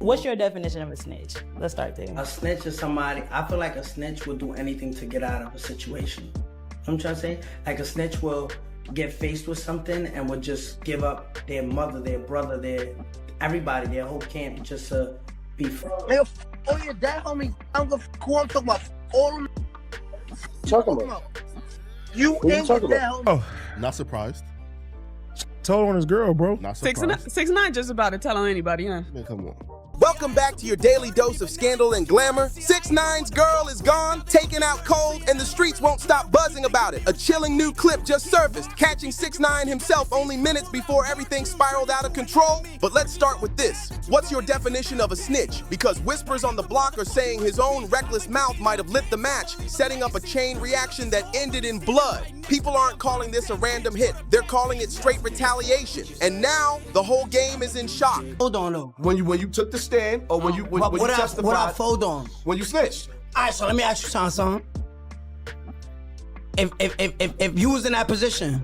What's your definition of a snitch? Let's start there. A snitch is somebody, I feel like a snitch will do anything to get out of a situation. You know what I'm trying to say? Like a snitch will get faced with something and will just give up their mother, their brother, everybody, their whole camp just to be free. Nigga, all your dad, homie. I don't give a fuck who I'm talking about. All of them. Talking about? You ain't with that, homie. Oh, not surprised. Told on his girl, bro. Not surprised. 6ix9ine just about to tell on anybody, huh? Man, come on. Welcome back to your daily dose of scandal and glamour. 6ix9ine's girl is gone, taken out cold, and the streets won't stop buzzing about it. A chilling new clip just surfaced, catching 6ix9ine himself only minutes before everything spiraled out of control. But let's start with this. What's your definition of a snitch? Because whispers on the block are saying his own reckless mouth might have lit the match, setting up a chain reaction that ended in blood. People aren't calling this a random hit. They're calling it straight retaliation. And now, the whole game is in shock. Hold on, though. When you took the stand, or when you testified, what I fold on? when you snitched. All right, so let me ask you something. If you was in that position,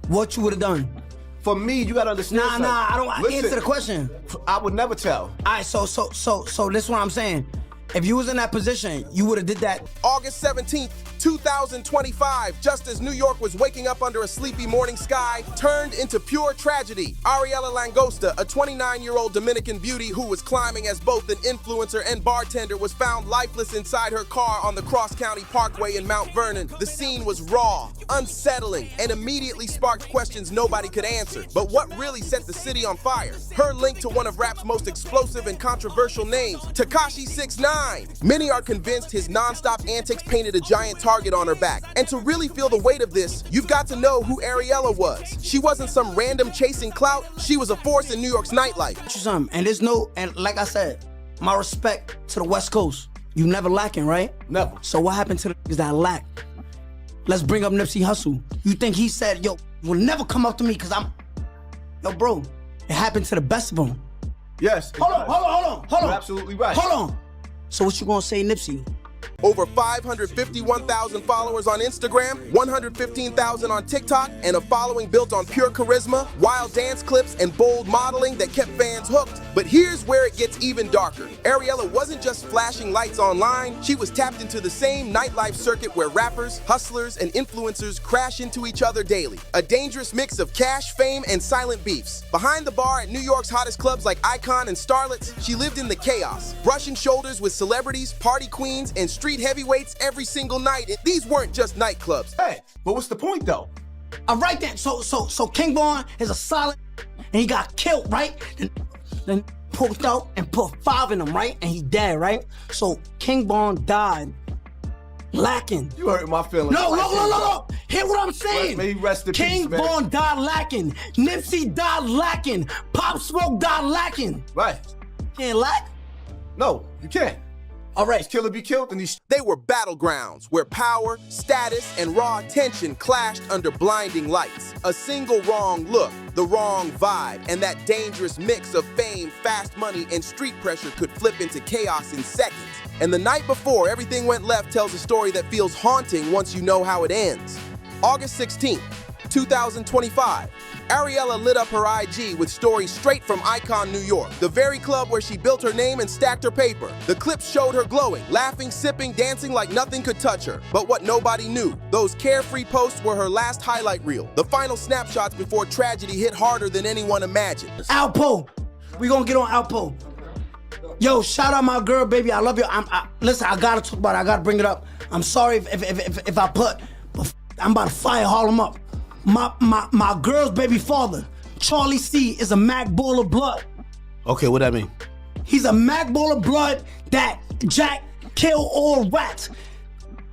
what you would have done? For me, you gotta understand. Nah, I don't. Listen, Answer the question. I would never tell. All right, so this is what I'm saying. If you was in that position, you would have did that. August 17th, 2025, just as New York was waking up under a sleepy morning sky, turned into pure tragedy. Ariela Langosta, a 29-year-old Dominican beauty who was climbing as both an influencer and bartender, was found lifeless inside her car on the Cross County Parkway in Mount Vernon. The scene was raw, unsettling, and immediately sparked questions nobody could answer. But what really set the city on fire? Her link to one of rap's most explosive and controversial names, Tekashi 6ix9ine. Many are convinced his non-stop antics painted a giant target on her back. And to really feel the weight of this, you've got to know who Ariela was. She wasn't some random chasing clout. She was a force in New York's nightlife. And like I said, my respect to the West Coast. You never lacking, right? Never. So what happened to the niggas that lack? Let's bring up Nipsey Hussle. You think he said, yo, will never come up to me because I'm... Yo, bro, it happened to the best of them. Yes. Hold on. You're absolutely right. Hold on. So what you gonna say, Nipsey? Over 551,000 followers on Instagram, 115,000 on TikTok, and a following built on pure charisma, wild dance clips, and bold modeling that kept fans hooked. But here's where it gets even darker. Ariela wasn't just flashing lights online, she was tapped into the same nightlife circuit where rappers, hustlers, and influencers crash into each other daily. A dangerous mix of cash, fame, and silent beefs. Behind the bar at New York's hottest clubs like Icon and Starlets, she lived in the chaos, brushing shoulders with celebrities, party queens, and street heavyweights every single night. These weren't just nightclubs. Hey, but what's the point though? All right then, so King Von is a solid, and he got killed, right? Then pulled out and put 5 in him, right? And he dead, right? So King Von died lacking. You hurt my feelings. No. Hear what I'm saying? May he rest in peace, King man. Von died lacking. Nipsey died lacking. Pop Smoke died lacking. Right. Can't lack? No, you can't. All right. Kill or be killed, and these. They were battlegrounds where power, status, and raw tension clashed under blinding lights. A single wrong look, the wrong vibe, and that dangerous mix of fame, fast money, and street pressure could flip into chaos in seconds. And the night before everything went left tells a story that feels haunting once you know how it ends. August 16th, 2025. Ariela lit up her IG with stories straight from Icon, New York, the very club where she built her name and stacked her paper. The clips showed her glowing, laughing, sipping, dancing like nothing could touch her. But what nobody knew, those carefree posts were her last highlight reel, the final snapshots before tragedy hit harder than anyone imagined. Alpo, we gonna get on Alpo. Yo, shout out my girl, baby. I love you. Listen, I gotta talk about it. I gotta bring it up. I'm sorry if I put, but I'm about to fire Harlem up. My girl's baby father, Charlie C, is a Mac Ball of blood. Okay, what that mean? He's a Mac Ball of blood that Jack kill all rats.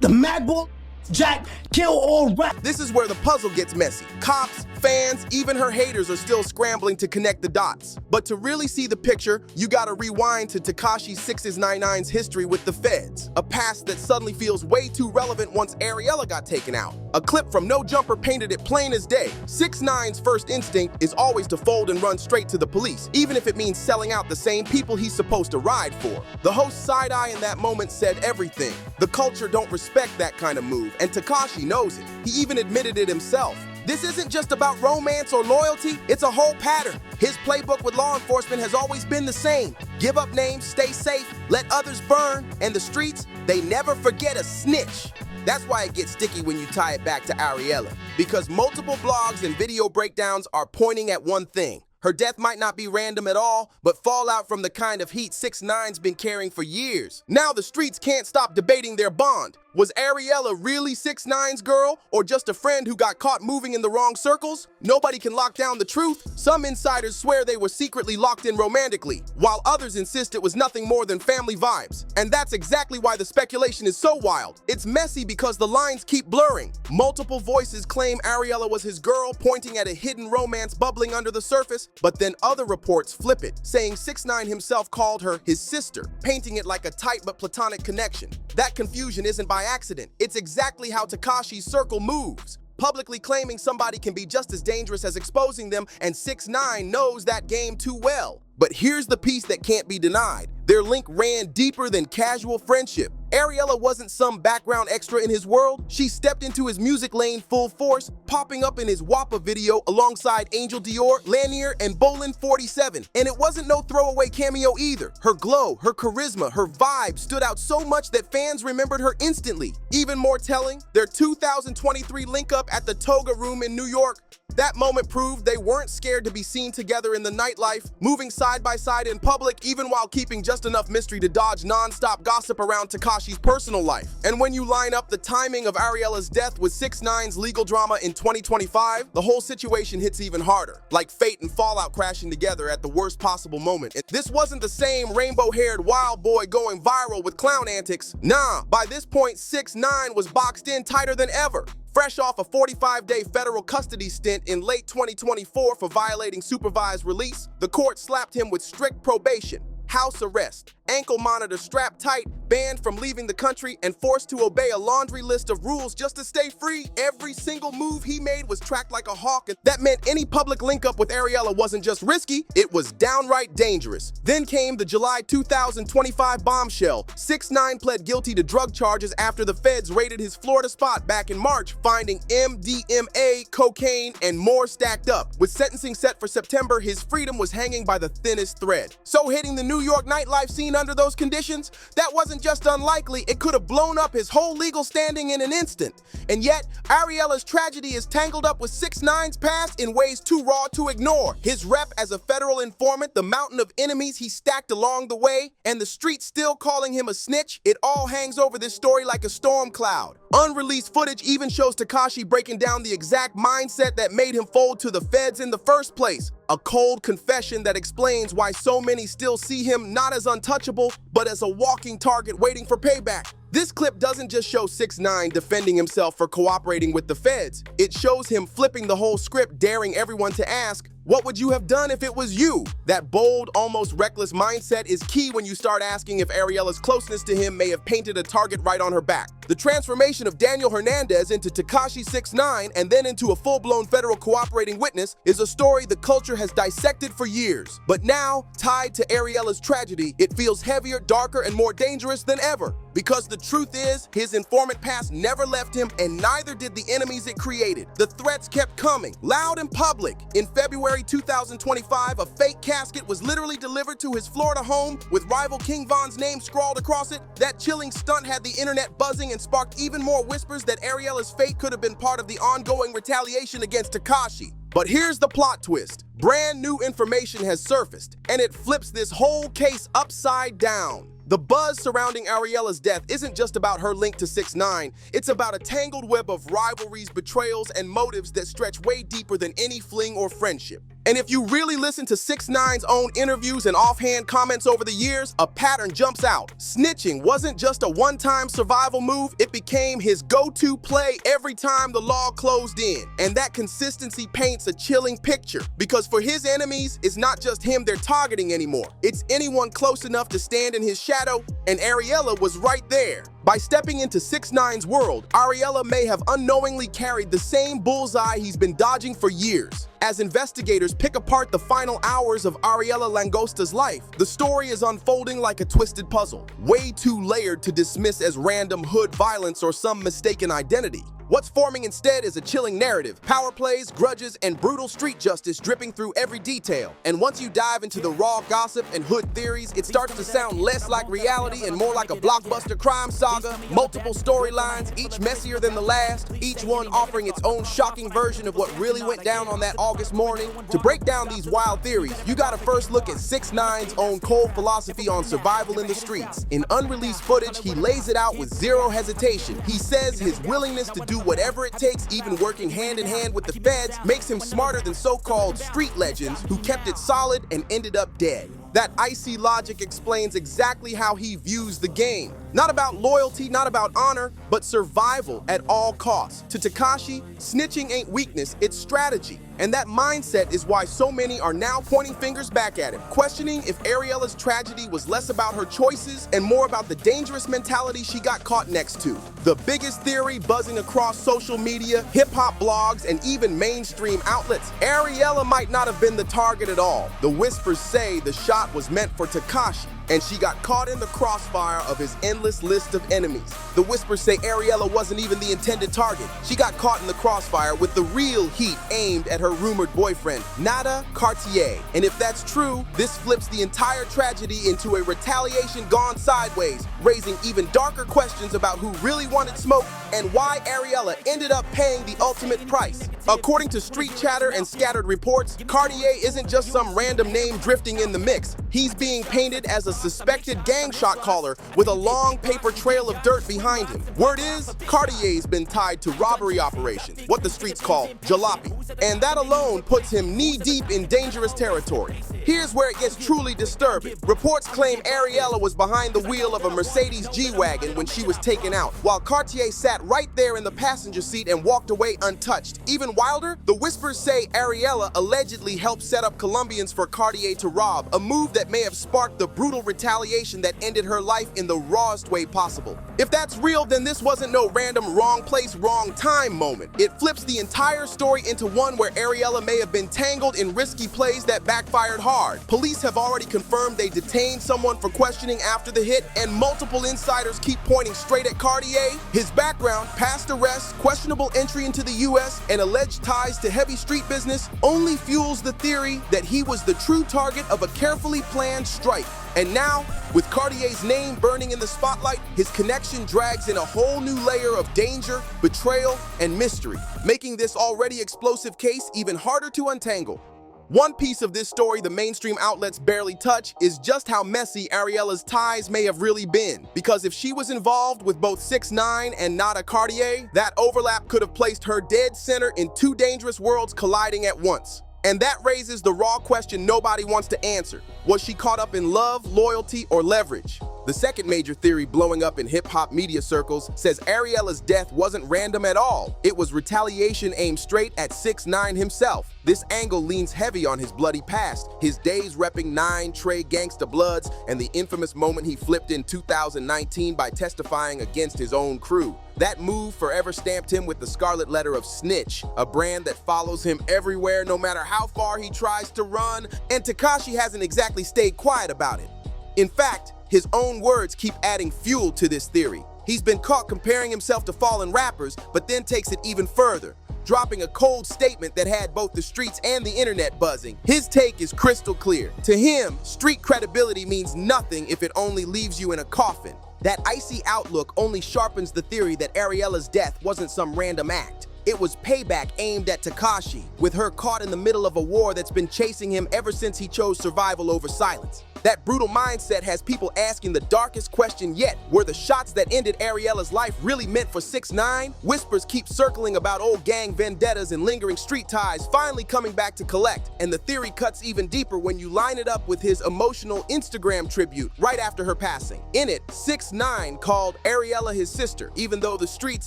The Mac Ball Jack kill all rats. This is where the puzzle gets messy. Cops, fans, even her haters are still scrambling to connect the dots. But to really see the picture, you gotta rewind to Tekashi 6ix9ine's history with the feds. A past that suddenly feels way too relevant once Ariela got taken out. A clip from No Jumper painted it plain as day. 6ix9ine's first instinct is always to fold and run straight to the police, even if it means selling out the same people he's supposed to ride for. The host's side eye in that moment said everything. The culture don't respect that kind of move, and Tekashi knows it. He even admitted it himself. This isn't just about romance or loyalty, it's a whole pattern. His playbook with law enforcement has always been the same. Give up names, stay safe, let others burn, and the streets, they never forget a snitch. That's why it gets sticky when you tie it back to Ariella, because multiple blogs and video breakdowns are pointing at one thing. Her death might not be random at all, but fallout from the kind of heat 6ix9ine's been carrying for years. Now the streets can't stop debating their bond. Was Ariella really 6ix9ine's girl, or just a friend who got caught moving in the wrong circles? Nobody can lock down the truth. Some insiders swear they were secretly locked in romantically, while others insist it was nothing more than family vibes. And that's exactly why the speculation is so wild. It's messy because the lines keep blurring. Multiple voices claim Ariella was his girl, pointing at a hidden romance bubbling under the surface, but then other reports flip it, saying 6ix9ine himself called her his sister, painting it like a tight but platonic connection. That confusion isn't by accident. It's exactly how Tekashi's circle moves. Publicly claiming somebody can be just as dangerous as exposing them, and 6ix9ine knows that game too well. But here's the piece that can't be denied. Their link ran deeper than casual friendship. Ariella wasn't some background extra in his world. She stepped into his music lane full force, popping up in his WAPA video alongside Angel Dior, Lanier, and Bolin 47. And it wasn't no throwaway cameo either. Her glow, her charisma, her vibe stood out so much that fans remembered her instantly. Even more telling, their 2023 link-up at the Toga Room in New York. That moment proved they weren't scared to be seen together in the nightlife, moving side by side in public, even while keeping just enough mystery to dodge non-stop gossip around Tekashi's personal life. And when you line up the timing of Ariella's death with 6ix9ine's legal drama in 2025, the whole situation hits even harder, like fate and fallout crashing together at the worst possible moment. And this wasn't the same rainbow-haired wild boy going viral with clown antics. Nah, by this point, 6ix9ine was boxed in tighter than ever. Fresh off a 45-day federal custody stint in late 2024 for violating supervised release, the court slapped him with strict probation, house arrest, ankle monitor strapped tight, banned from leaving the country, and forced to obey a laundry list of rules just to stay free. Every single move he made was tracked like a hawk, and that meant any public link-up with Ariella wasn't just risky, it was downright dangerous. Then came the July 2025 bombshell. 6ix9ine pled guilty to drug charges after the feds raided his Florida spot back in March, finding MDMA, cocaine, and more stacked up. With sentencing set for September, his freedom was hanging by the thinnest thread. So hitting the New York nightlife scene under those conditions, that wasn't just unlikely, it could have blown up his whole legal standing in an instant. And yet, Ariella's tragedy is tangled up with 6ix9ine's past in ways too raw to ignore. His rep as a federal informant, the mountain of enemies he stacked along the way, and the streets still calling him a snitch, it all hangs over this story like a storm cloud. Unreleased footage even shows Tekashi breaking down the exact mindset that made him fold to the feds in the first place. A cold confession that explains why so many still see him not as untouchable, but as a walking target waiting for payback. This clip doesn't just show 6ix9ine defending himself for cooperating with the feds. It shows him flipping the whole script, daring everyone to ask, what would you have done if it was you? That bold, almost reckless mindset is key when you start asking if Ariella's closeness to him may have painted a target right on her back. The transformation of Daniel Hernandez into Tekashi 6ix9ine and then into a full-blown federal cooperating witness is a story the culture has dissected for years. But now, tied to Ariella's tragedy, it feels heavier, darker, and more dangerous than ever. Because the truth is, his informant past never left him, and neither did the enemies it created. The threats kept coming, loud and public. In February 2025, a fake casket was literally delivered to his Florida home with rival King Von's name scrawled across it. That chilling stunt had the internet buzzing and sparked even more whispers that Ariella's fate could have been part of the ongoing retaliation against Tekashi. But here's the plot twist. Brand new information has surfaced, and it flips this whole case upside down. The buzz surrounding Ariella's death isn't just about her link to 6ix9ine, it's about a tangled web of rivalries, betrayals, and motives that stretch way deeper than any fling or friendship. And if you really listen to 6ix9ine's own interviews and offhand comments over the years, a pattern jumps out. Snitching wasn't just a one-time survival move, it became his go-to play every time the law closed in. And that consistency paints a chilling picture, because for his enemies, it's not just him they're targeting anymore. It's anyone close enough to stand in his shadow, and Ariella was right there. By stepping into 6ix9ine's world, Ariella may have unknowingly carried the same bullseye he's been dodging for years. As investigators pick apart the final hours of Ariella Langosta's life, the story is unfolding like a twisted puzzle, way too layered to dismiss as random hood violence or some mistaken identity. What's forming instead is a chilling narrative, power plays, grudges, and brutal street justice dripping through every detail. And once you dive into the raw gossip and hood theories, it starts to sound less like reality and more like a blockbuster crime saga. Multiple storylines, each messier than the last, each one offering its own shocking version of what really went down on that August morning. To break down these wild theories, you gotta first look at 6ix9ine's own cold philosophy on survival in the streets. In unreleased footage, he lays it out with zero hesitation. He says his willingness to do whatever it takes, even working hand in hand with the feds, makes him smarter than so-called street legends who kept it solid and ended up dead. That icy logic explains exactly how he views the game. Not about loyalty, not about honor, but survival at all costs. To Tekashi, snitching ain't weakness, it's strategy. And that mindset is why so many are now pointing fingers back at him, questioning if Ariella's tragedy was less about her choices and more about the dangerous mentality she got caught next to. The biggest theory buzzing across social media, hip-hop blogs, and even mainstream outlets: Ariella might not have been the target at all. The whispers say the shot was meant for Tekashi, and she got caught in the crossfire of his endless list of enemies. The whispers say Ariella wasn't even the intended target. She got caught in the crossfire with the real heat aimed at her rumored boyfriend, Nada Cartier. And if that's true, this flips the entire tragedy into a retaliation gone sideways, raising even darker questions about who really wanted smoke and why Ariella ended up paying the ultimate price. According to street chatter and scattered reports, Cartier isn't just some random name drifting in the mix. He's being painted as a suspected gang shot caller with a long paper trail of dirt behind him. Word is, Cartier's been tied to robbery operations, what the streets call jalopy, and that alone puts him knee-deep in dangerous territory. Here's where it gets truly disturbing. Reports claim Ariella was behind the wheel of a Mercedes G-Wagon when she was taken out, while Cartier sat right there in the passenger seat and walked away untouched. Even wilder, the whispers say Ariella allegedly helped set up Colombians for Cartier to rob, a move that may have sparked the brutal retaliation that ended her life in the rawest way possible. If that's real, then this wasn't no random wrong place, wrong time moment. It flips the entire story into one where Ariella may have been tangled in risky plays that backfired hard. Police have already confirmed they detained someone for questioning after the hit, and multiple insiders keep pointing straight at Cartier. His background, past arrests, questionable entry into the US, and alleged ties to heavy street business only fuels the theory that he was the true target of a carefully planned strike. And now, with Cartier's name burning in the spotlight, his connection drags in a whole new layer of danger, betrayal, and mystery, making this already explosive case even harder to untangle. One piece of this story the mainstream outlets barely touch is just how messy Ariella's ties may have really been. Because if she was involved with both 6ix9ine and Nada Cartier, that overlap could have placed her dead center in two dangerous worlds colliding at once. And that raises the raw question nobody wants to answer. Was she caught up in love, loyalty, or leverage? The second major theory blowing up in hip-hop media circles says Ariella's death wasn't random at all. It was retaliation aimed straight at 6ix9ine himself. This angle leans heavy on his bloody past, his days repping 9 Trey Gangsta Bloods, and the infamous moment he flipped in 2019 by testifying against his own crew. That move forever stamped him with the scarlet letter of snitch, a brand that follows him everywhere no matter how far he tries to run, and Tekashi hasn't exactly stayed quiet about it. In fact, his own words keep adding fuel to this theory. He's been caught comparing himself to fallen rappers, but then takes it even further, dropping a cold statement that had both the streets and the internet buzzing. His take is crystal clear. To him, street credibility means nothing if it only leaves you in a coffin. That icy outlook only sharpens the theory that Ariella's death wasn't some random act. It was payback aimed at Tekashi, with her caught in the middle of a war that's been chasing him ever since he chose survival over silence. That brutal mindset has people asking the darkest question yet. Were the shots that ended Ariella's life really meant for 6ix9ine? Whispers keep circling about old gang vendettas and lingering street ties finally coming back to collect. And the theory cuts even deeper when you line it up with his emotional Instagram tribute right after her passing. In it, 6ix9ine called Ariella his sister, even though the streets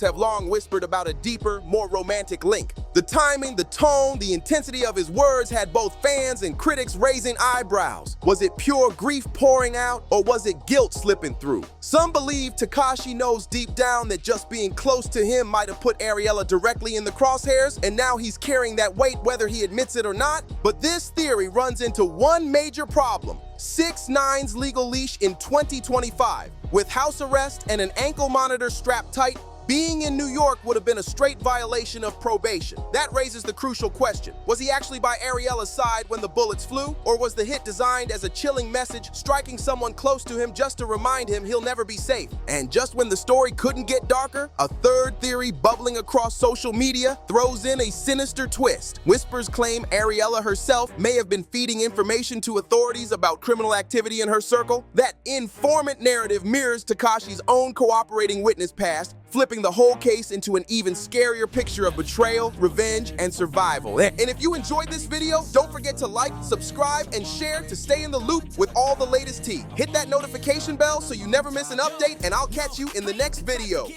have long whispered about a deeper, more romantic link. The timing, the tone, the intensity of his words had both fans and critics raising eyebrows. Was it pure grief pouring out, or was it guilt slipping through? Some believe Tekashi knows deep down that just being close to him might have put Ariella directly in the crosshairs, and now he's carrying that weight whether he admits it or not. But this theory runs into one major problem: 6ix9ine's legal leash in 2025. With house arrest and an ankle monitor strapped tight, being in New York would have been a straight violation of probation. That raises the crucial question. Was he actually by Ariella's side when the bullets flew? Or was the hit designed as a chilling message, striking someone close to him just to remind him he'll never be safe? And just when the story couldn't get darker, a third theory bubbling across social media throws in a sinister twist. Whispers claim Ariella herself may have been feeding information to authorities about criminal activity in her circle. That informant narrative mirrors Tekashi's own cooperating witness past, flipping the whole case into an even scarier picture of betrayal, revenge, and survival. And if you enjoyed this video, don't forget to like, subscribe, and share to stay in the loop with all the latest tea. Hit that notification bell so you never miss an update, and I'll catch you in the next video.